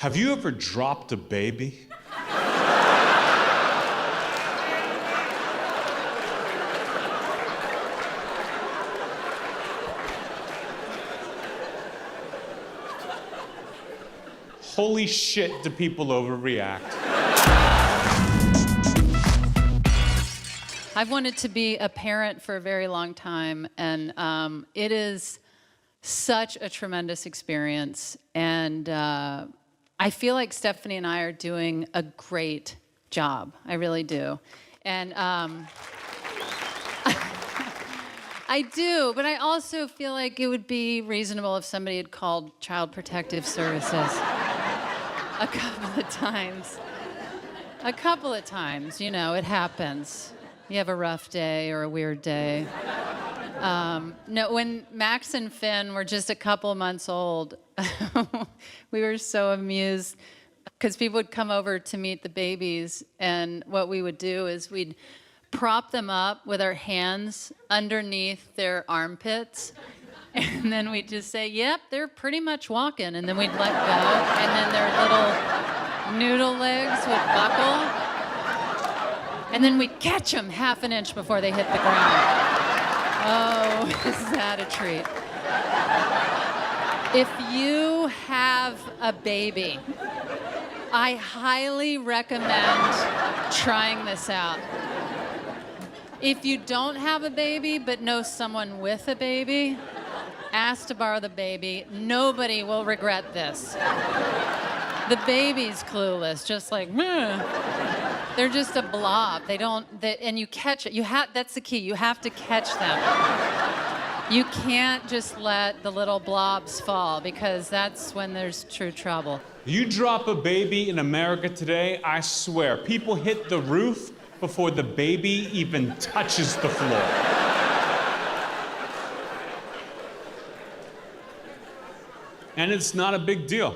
Have you ever dropped a baby? Holy shit, do people overreact. I've wanted to be a parent for a very long time, and it is such a tremendous experience. And I feel like Stephanie and I are doing a great job. I really do. And I do, but I also feel like it would be reasonable if somebody had called Child Protective Services a couple of times. A couple of times, you know, it happens. You have a rough day or a weird day. No, when Max and Finn were just a couple months old, we were so amused because people would come over to meet the babies, and what we would do is we'd prop them up with our hands underneath their armpits, and then we'd just say, yep, they're pretty much walking, and then we'd let go, and then their little noodle legs would buckle, and then we'd catch them half an inch before they hit the ground. Oh, is that a treat? If you have a baby, I highly recommend trying this out. If you don't have a baby but know someone with a baby, ask to borrow the baby. Nobody will regret this. The baby's clueless, just like, meh. They're just a blob. And you catch it. That's the key. You have to catch them. You can't just let the little blobs fall, because that's when there's true trouble. You drop a baby in America today, I swear, people hit the roof before the baby even touches the floor. And it's not a big deal.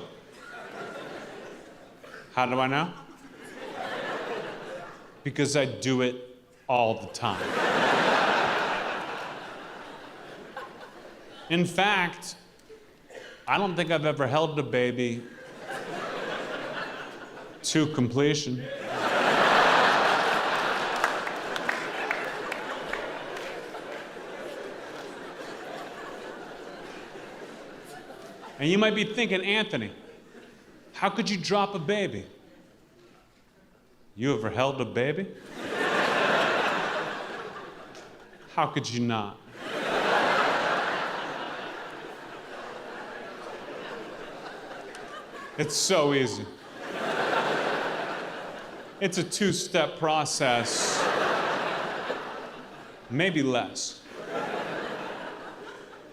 How do I know? Because I do it all the time. In fact, I don't think I've ever held a baby to completion. And you might be thinking, Anthony, how could you drop a baby? You ever held a baby? How could you not? It's so easy. It's a two-step process, maybe less.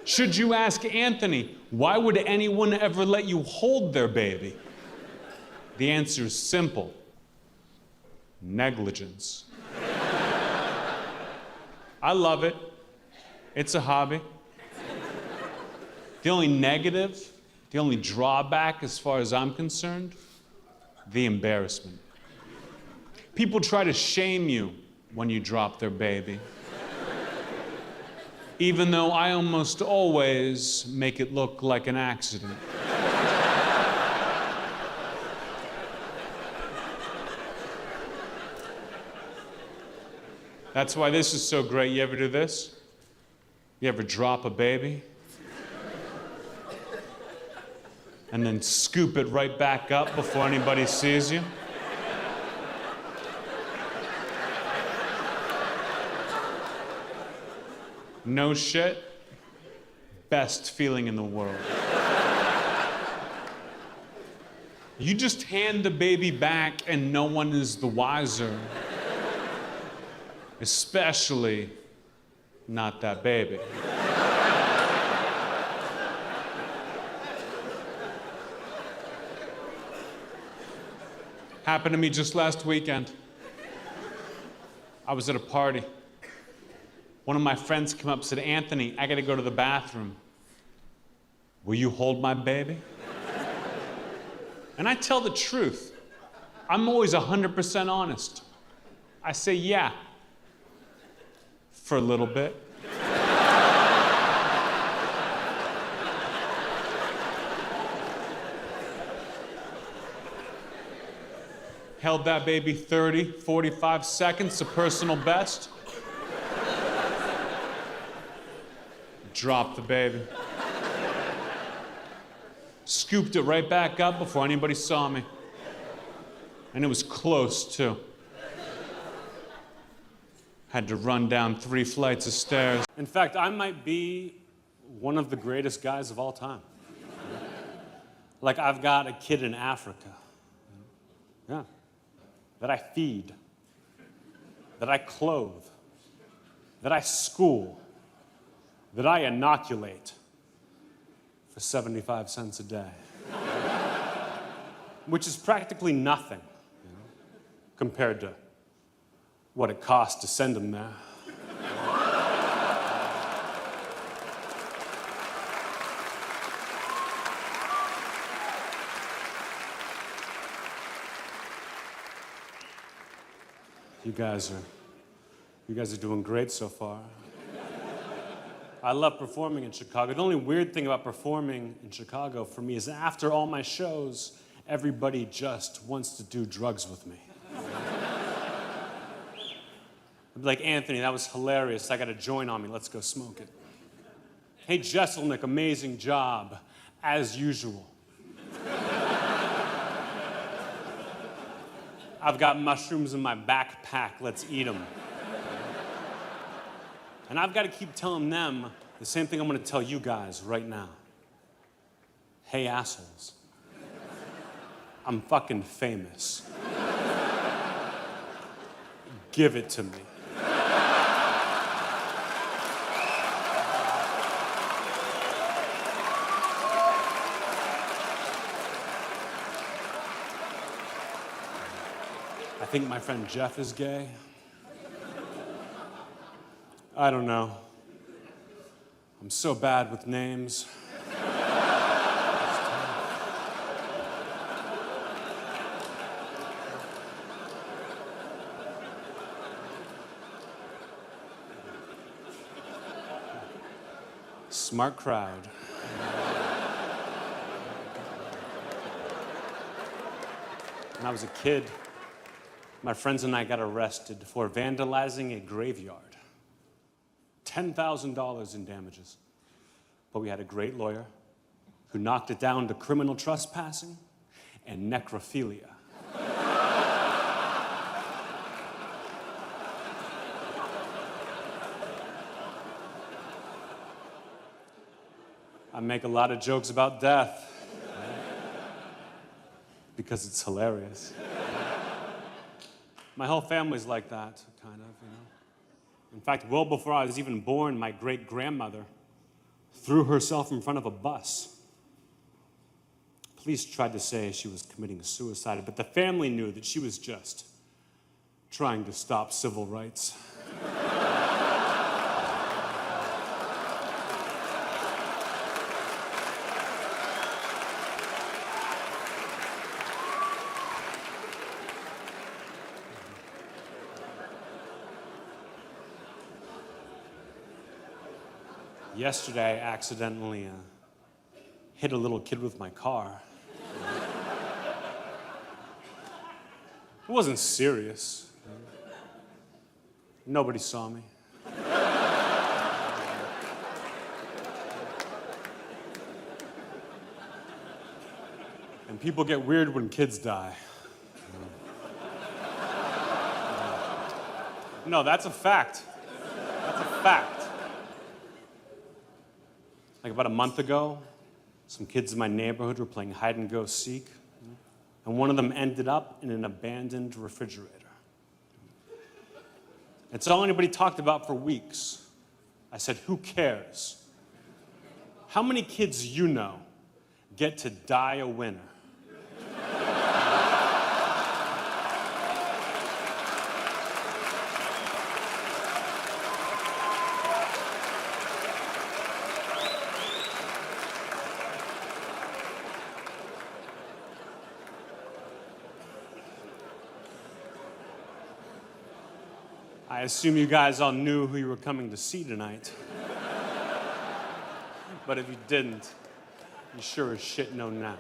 Should you ask Anthony, why would anyone ever let you hold their baby? The answer is simple: negligence. I love it. It's a hobby. The only negative, the only drawback as far as I'm concerned, the embarrassment. People try to shame you when you drop their baby, even though I almost always make it look like an accident. That's why this is so great. You ever do this? You ever drop a baby? And then scoop it right back up before anybody sees you? No shit. Best feeling in the world. You just hand the baby back and no one is the wiser. Especially not that baby. Happened to me just last weekend. I was at a party. One of my friends came up and said, Anthony, I gotta go to the bathroom. Will you hold my baby? And I tell the truth. I'm always 100% honest. I say, yeah, for a little bit. Held that baby 30, 45 seconds, a personal best. Dropped the baby. Scooped it right back up before anybody saw me. And it was close, too. Had to run down 3 flights of stairs. In fact, I might be one of the greatest guys of all time. Like, I've got a kid in Africa. Yeah. That I feed. That I clothe. That I school. That I inoculate for 75 cents a day. Which is practically nothing, compared to what it costs to send them there. You guys are doing great so far. I love performing in Chicago. The only weird thing about performing in Chicago for me is after all my shows, everybody just wants to do drugs with me. I'd be like, Anthony, that was hilarious. I got a joint on me. Let's go smoke it. Hey, Jeselnik, amazing job, as usual. I've got mushrooms in my backpack. Let's eat them. And I've got to keep telling them the same thing I'm going to tell you guys right now. Hey, assholes. I'm fucking famous. Give it to me. I think my friend Jeff is gay. I don't know. I'm so bad with names. Smart crowd. When I was a kid, my friends and I got arrested for vandalizing a graveyard. $10,000 in damages. But we had a great lawyer who knocked it down to criminal trespassing and necrophilia. I make a lot of jokes about death because it's hilarious. My whole family's like that, kind of, you know. In fact, well before I was even born, my great-grandmother threw herself in front of a bus. Police tried to say she was committing suicide, but the family knew that she was just trying to stop civil rights. Yesterday, I accidentally hit a little kid with my car. It wasn't serious. Nobody saw me. And people get weird when kids die. No, that's a fact. That's a fact. Like about a month ago, some kids in my neighborhood were playing hide and go seek, and one of them ended up in an abandoned refrigerator. It's all anybody talked about for weeks. I said, who cares? How many kids you know get to die a winner? I assume you guys all knew who you were coming to see tonight. But if you didn't, you sure as shit know now.